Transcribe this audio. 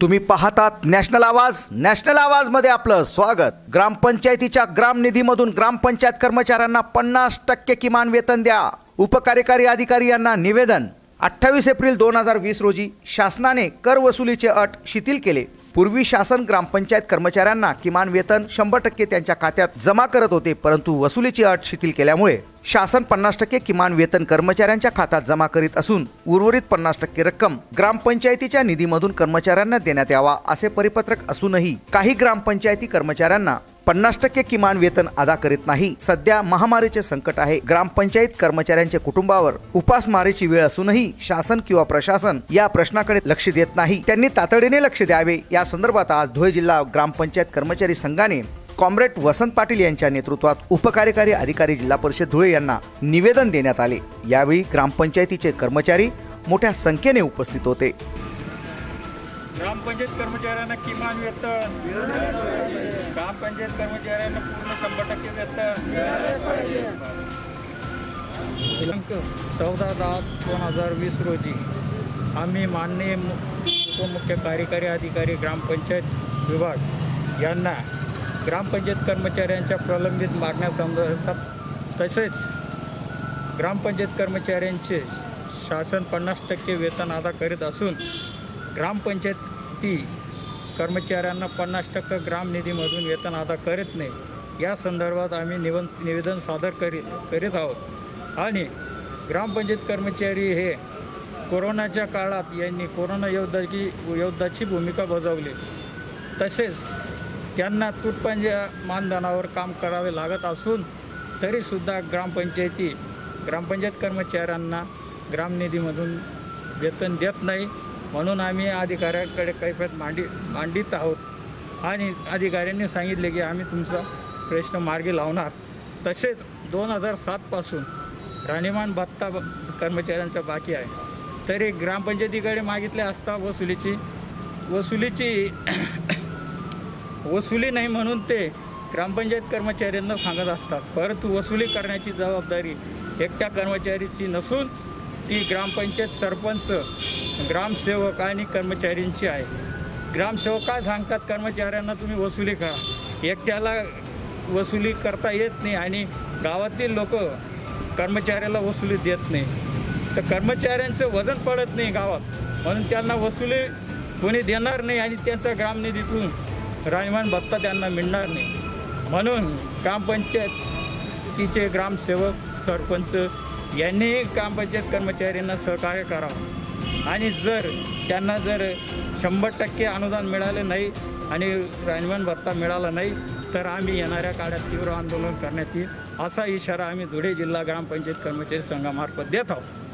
तुम्ही पाहतात नॅशनल आवाज मध्ये आपलं स्वागत। ग्रामपंचायतीच्या ग्रामनिधीमधून ग्रामपंचायत कर्मचाऱ्यांना 50% किमान वेतन द्या। उपकार्यकारी अधिकारी यांना निवेदन। 28 एप्रिल 2020 रोजी शासनाने कर वसुलीचे अट शिथिल केले। पूर्वी शासन ग्रामपंचायत कर्मचाऱ्यांना किमान वेतन 100% त्यांच्या खात्यात जमा करत होते, परंतु वसुलीची अट शिथिल केल्यामुळे शासन 50% किमान वेतन कर्मचाऱ्यांच्या खात्यात जमा करीत असून उर्वरित 50% रक्कम ग्रामपंचायतीच्या निधीमधून कर्मचाऱ्यांना देण्यात यावा असे परिपत्रक असूनही काही ग्रामपंचायती कर्मचाऱ्यांना 50% किमान वेतन अदा करीत नाही। सध्या महामारीचे संकट आहे। ग्रामपंचायत कर्मचाऱ्यांच्या कुटुंबावर उपासमारीची वेळ असूनही शासन किंवा प्रशासन या प्रश्नाकडे लक्ष देत नाही। त्यांनी तातडीने लक्ष द्यावे। या संदर्भात आज धुळे जिल्हा ग्रामपंचायत कर्मचारी संघाने कॉम्रेड वसंत पाटील यांच्या नेतृत्वात उपकार्यकारी अधिकारी जिल्हा परिषद धुळे यांना निवेदन देण्यात आले। यावेळी ग्रामपंचायतीचे कर्मचारी मोठ्या संख्येने उपस्थित होते। ग्रामपंचायत कर्मचाऱ्यांना किमान वेतन, ग्रामपंचायत कर्मचाऱ्यांना पूर्ण 100% वेतन। दिनांक 14/10/2020 रोजी आम्ही माननीय उपमुख्य कार्यकारी अधिकारी ग्रामपंचायत विभाग यांना ग्रामपंचायत कर्मचाऱ्यांच्या प्रलंबित मागण्यासंदर्भात तसेच ग्रामपंचायत कर्मचाऱ्यांचे शासन 50% वेतन अदा करीत असून ग्रामपंचायती कर्मचाऱ्यांना 50% ग्रामनिधीमधून वेतन अदा करत नाही। या संदर्भात आम्ही निवेदन सादर करीत आहोत। आणि ग्रामपंचायत कर्मचारी हे कोरोनाच्या काळात यांनी कोरोना योद्धाची भूमिका बजावली। तसेच त्यांना तुटपुंज्या मानधनावर काम करावे लागत असून तरीसुद्धा ग्रामपंचायत कर्मचाऱ्यांना ग्रामनिधीमधून वेतन देत नाही। म्हणून आम्ही अधिकाऱ्यांकडे कैफियत मांडित आहोत आणि अधिकाऱ्यांनी सांगितले की आम्ही तुमचा प्रश्न मार्गी लावणार। तसेच 2007 पासून राहणीमान भत्ता कर्मचाऱ्यांचा बाकी आहे, तरी ग्रामपंचायतीकडे मागितले असता वसुली नाही म्हणून ते ग्रामपंचायत कर्मचाऱ्यांना सांगत असतात, परंतु वसुली करण्याची जबाबदारी एकट्या कर्मचारीची नसून ती ग्रामपंचायत सरपंच, ग्रामसेवक आणि कर्मचाऱ्यांची आहे। ग्रामसेवक काय सांगतात कर्मचाऱ्यांना तुम्ही वसुली करा, एकट्याला वसुली करता येत नाही आणि गावातील लोक कर्मचाऱ्याला वसुली देत नाही, तर कर्मचाऱ्यांचं वजन पडत नाही गावात, म्हणून त्यांना वसुली कोणी देणार नाही आणि त्यांचा ग्रामनिधीतून राहणीमान भत्ता त्यांना मिळणार नाही। म्हणून ग्रामपंचायतीचे ग्रामसेवक, सरपंच यांनी ग्रामपंचायत कर्मचाऱ्यांना सहकार्य करावं आणि त्यांना जर 100% अनुदान मिळाले नाही आणि राहणीमान भत्ता मिळाला नाही तर आम्ही येणाऱ्या काळात तीव्र आंदोलन करण्यात येईल असा इशारा आम्ही धुळे जिल्हा ग्रामपंचायत कर्मचारी संघामार्फत देत आहोत।